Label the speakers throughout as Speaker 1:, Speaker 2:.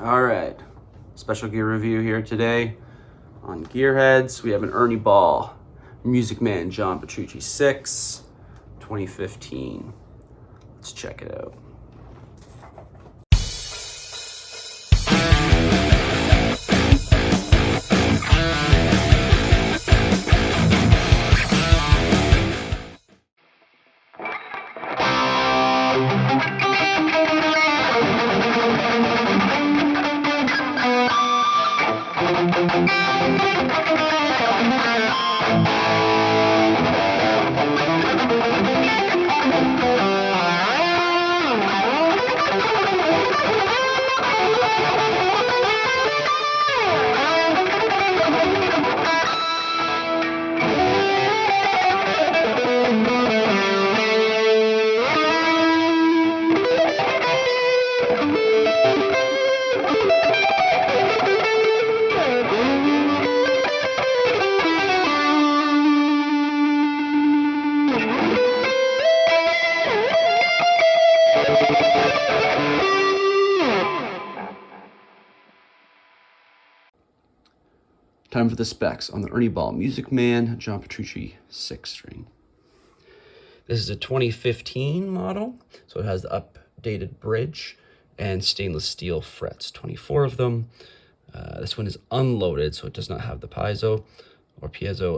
Speaker 1: All right, special gear review here today on Gearheads. We have an Ernie Ball Music Man John Petrucci 6, 2015. Let's check it out. Time for the specs on the Ernie Ball Music Man John Petrucci 6-string. This is a 2015 model, so it has the updated bridge and stainless steel frets, 24 of them. This one is unloaded, so it does not have the piezo,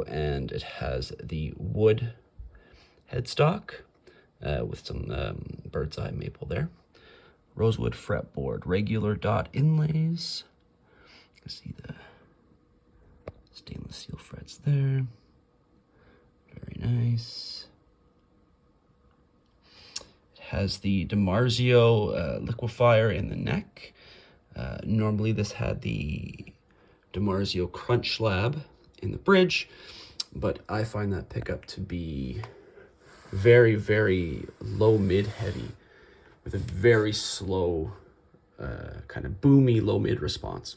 Speaker 1: and it has the wood headstock with some bird's eye maple there. Rosewood fretboard, regular dot inlays. You can see the stainless steel frets there. Very nice. It has the DiMarzio liquefier in the neck. Normally this had the DiMarzio crunch slab in the bridge, but I find that pickup to be very, very low mid heavy with a very slow, kind of boomy low mid response.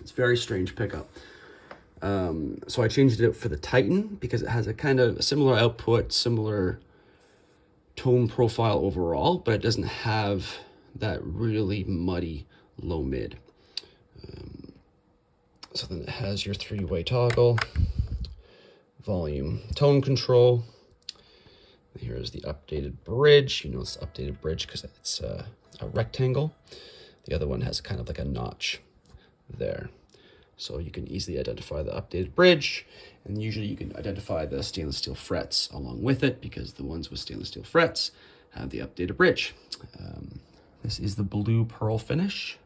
Speaker 1: It's a very strange pickup. So I changed it out for the Titan because it has a kind of similar output, similar tone profile overall, but it doesn't have that really muddy low mid. So then it has your 3-way toggle, volume, tone control. Here's the updated bridge. You know it's updated bridge because it's a rectangle. The other one has kind of like a notch there. So you can easily identify the updated bridge, and usually you can identify the stainless steel frets along with it because the ones with stainless steel frets have the updated bridge. This is the blue pearl finish.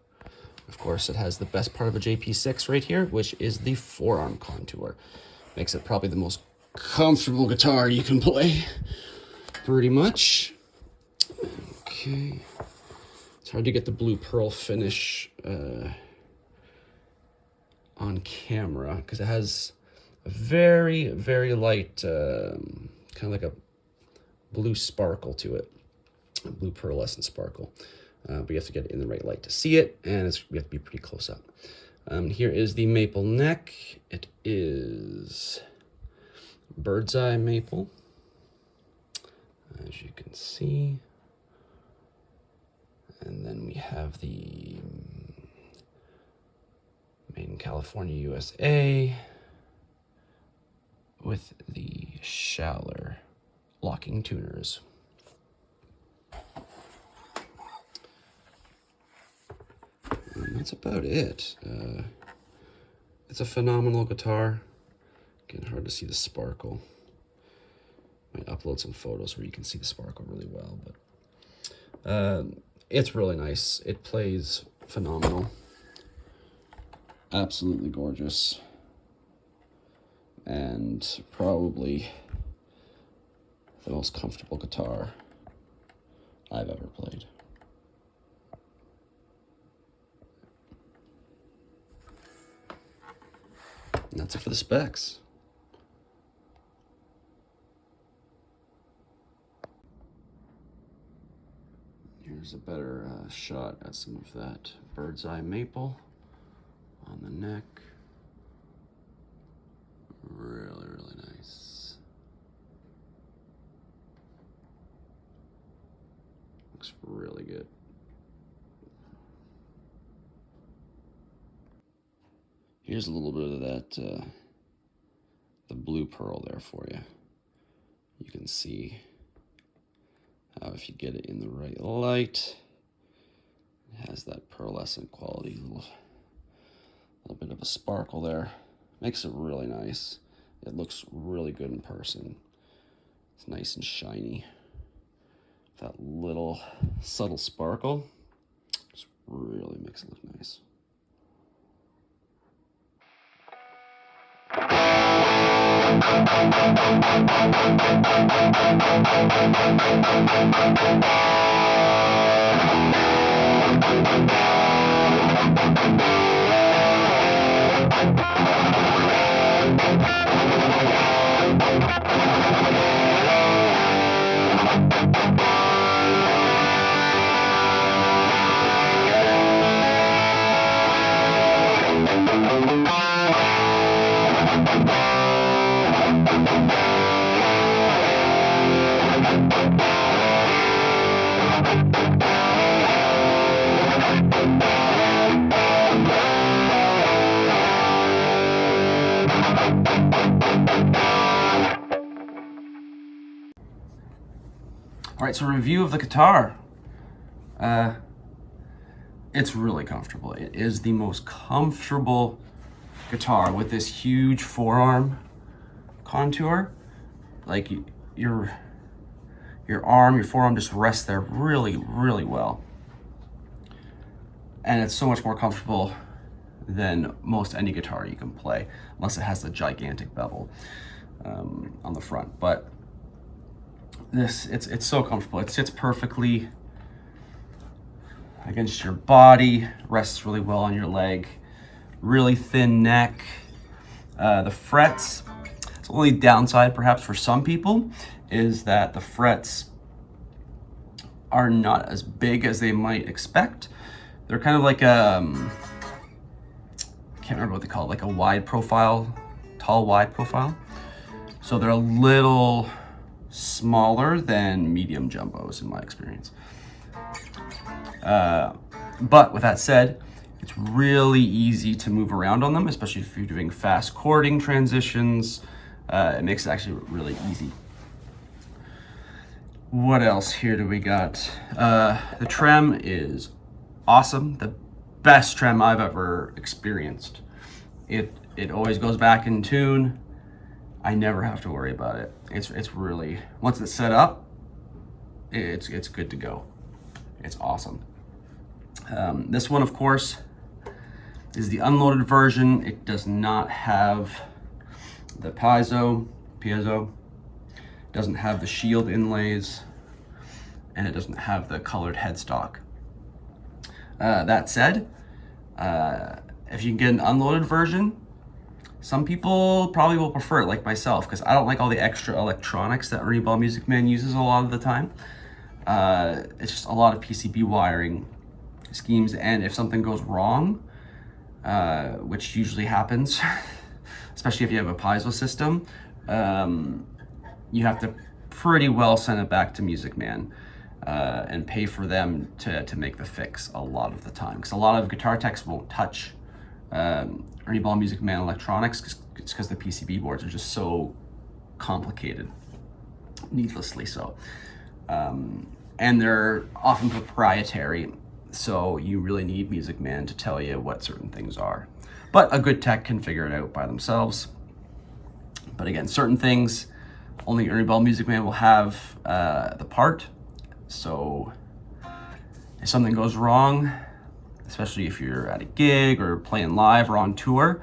Speaker 1: Of course, it has the best part of a JP6 right here, which is the forearm contour. Makes it probably the most comfortable guitar you can play, pretty much. Okay. It's hard to get the blue pearl finish on camera because it has a very, very light, kind of like a blue sparkle to it, a blue pearlescent sparkle. But you have to get it in the right light to see it, and you have to be pretty close up. Here is the maple neck. It is bird's eye maple, as you can see. And then we have the made in California, USA, with the Schaller locking tuners. And that's about it. It's a phenomenal guitar. Again, hard to see the sparkle. Might upload some photos where you can see the sparkle really well, but it's really nice. It plays phenomenal. Absolutely gorgeous. And probably the most comfortable guitar I've ever played. And that's it for the specs. Here's a better shot at some of that bird's eye maple on the neck. Really, really nice. Looks really good. Here's a little bit of that, the blue pearl there for you. You can see how if you get it in the right light, it has that pearlescent quality, a little bit of a sparkle there. Makes it really nice. It looks really good in person. It's nice and shiny. That little subtle sparkle just really makes it look nice. All right, so review of the guitar. It's really comfortable. It is the most comfortable guitar with this huge forearm contour. Like your forearm just rests there really, really well. And it's so much more comfortable than most any guitar you can play, unless it has the gigantic bevel on the front. But it's so comfortable. It sits perfectly against your body, rests really well on your leg, really thin neck. The frets, the only downside perhaps for some people is that the frets are not as big as they might expect. They're kind of like I can't remember what they call it, like a wide profile, tall wide profile. So they're a little smaller than medium jumbos in my experience. But with that said, it's really easy to move around on them, especially if you're doing fast chording transitions. It makes it actually really easy. What else here do we got? The trem is awesome. The best trem I've ever experienced. It always goes back in tune. I never have to worry about it. It's really, once it's set up, it's good to go. It's awesome. This one, of course, is the unloaded version. It does not have the piezo, doesn't have the shield inlays, and it doesn't have the colored headstock. That said, if you can get an unloaded version, some people probably will prefer it, like myself, because I don't like all the extra electronics that Ernie Ball Music Man uses a lot of the time. It's just a lot of PCB wiring schemes, and if something goes wrong, which usually happens, especially if you have a piezo system, you have to pretty well send it back to Music Man and pay for them to make the fix a lot of the time, because a lot of guitar techs won't touch Ernie Ball Music Man electronics because the PCB boards are just so complicated, needlessly so. And they're often proprietary, so you really need Music Man to tell you what certain things are. But a good tech can figure it out by themselves. But again, certain things, only Ernie Ball Music Man will have the part. So if something goes wrong, especially if you're at a gig or playing live or on tour,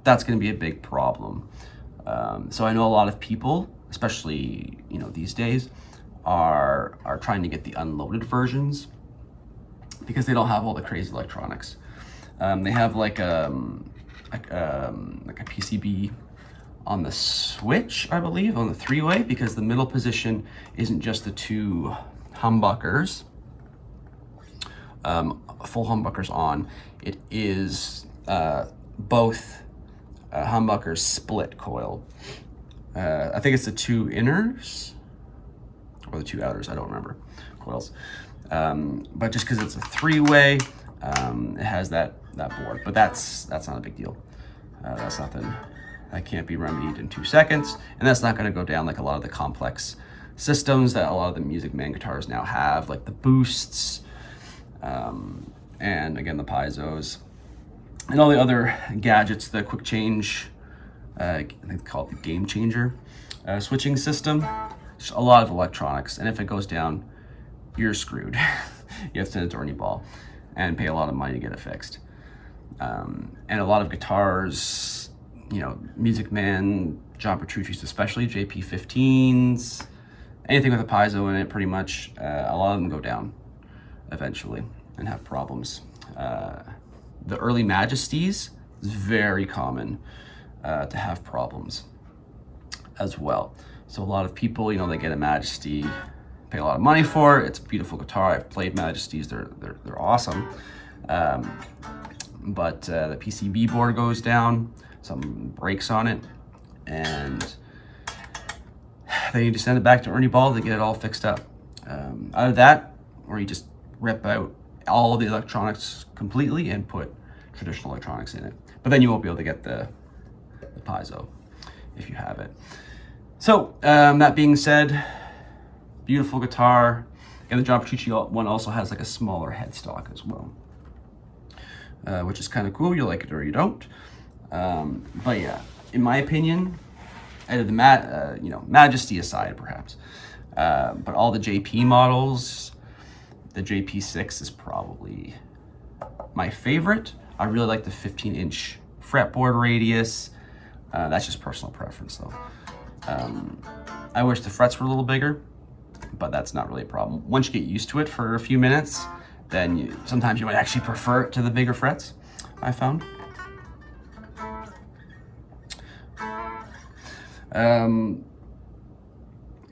Speaker 1: that's going to be a big problem. So I know a lot of people, especially these days, are trying to get the unloaded versions because they don't have all the crazy electronics. They have like a PCB on the switch, I believe, on the three-way, because the middle position isn't just the two humbuckers, full humbuckers on. It is both humbuckers split coil. I think it's the two inners or the two outers, I don't remember, coils. But just because it's a three-way, it has that board, but that's not a big deal. That's nothing that can't be remedied in 2 seconds, and that's not going to go down like a lot of the complex systems that a lot of the Music Man guitars now have, like the boosts, and again the piezos, and all the other gadgets, the quick change, I think they call it the game changer switching system. Just a lot of electronics, and if it goes down, you're screwed. You have to send it to Ernie Ball and pay a lot of money to get it fixed. And a lot of guitars, you know, Music Man, John Petrucci's especially, JP15s, anything with a piezo in it, pretty much, a lot of them go down eventually and have problems. The early Majesties is very common to have problems as well. So a lot of people, you know, they get a Majesty, pay a lot of money for it. It's a beautiful guitar. I've played Majesties. They're awesome. But the PCB board goes down, some breaks on it, and they need to send it back to Ernie Ball to get it all fixed up. Out of that, or you just rip out all the electronics completely and put traditional electronics in it. But then you won't be able to get the piezo if you have it. So that being said, beautiful guitar. And the John Petrucci one also has like a smaller headstock as well, which is kind of cool. You like it or you don't. But yeah, in my opinion, out of the Majesty aside, perhaps, but all the JP models, the JP6 is probably my favorite. I really like the 15-inch fretboard radius. That's just personal preference, though. I wish the frets were a little bigger, but that's not really a problem. Once you get used to it for a few minutes, then sometimes you might actually prefer it to the bigger frets, I found.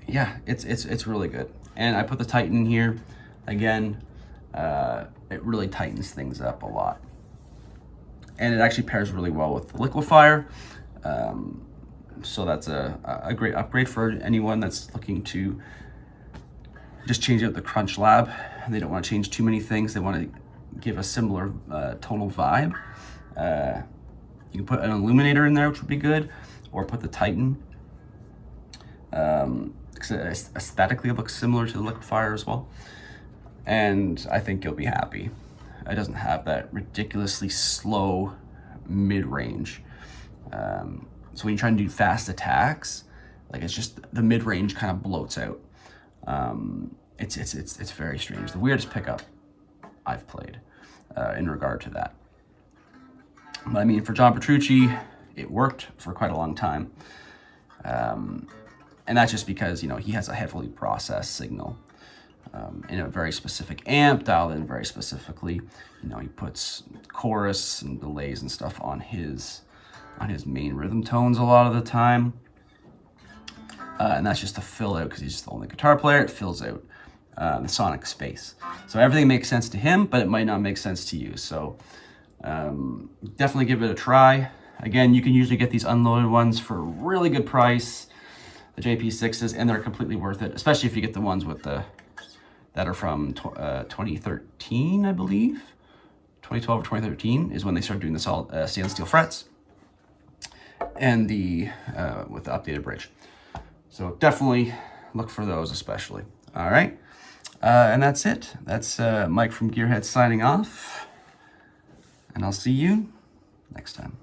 Speaker 1: Yeah, it's really good. And I put the Titan here. Again, it really tightens things up a lot. And it actually pairs really well with the liquefier. So that's a great upgrade for anyone that's looking to just change out the Crunch Lab. They don't want to change too many things. They want to give a similar tonal vibe. You can put an illuminator in there, which would be good, or put the Titan. Aesthetically, it looks similar to the liquefier as well. And I think you'll be happy. It doesn't have that ridiculously slow mid-range. So when you try to do fast attacks, like it's just the mid-range kind of bloats out. It's very strange. The weirdest pickup I've played in regard to that. But I mean, for John Petrucci, it worked for quite a long time. And that's just because, you know, he has a heavily processed signal in a very specific amp, dialed in very specifically. You know, he puts chorus and delays and stuff on his main rhythm tones a lot of the time. And that's just to fill out, because he's just the only guitar player, it fills out the sonic space. So everything makes sense to him, but it might not make sense to you. So definitely give it a try. Again, you can usually get these unloaded ones for a really good price, the JP6s, and they're completely worth it, especially if you get the ones with that are from 2013, I believe. 2012 or 2013 is when they started doing the solid stainless steel frets and with the updated bridge. So definitely look for those especially. All right. And that's it. That's Mike from Gearheads signing off. And I'll see you next time.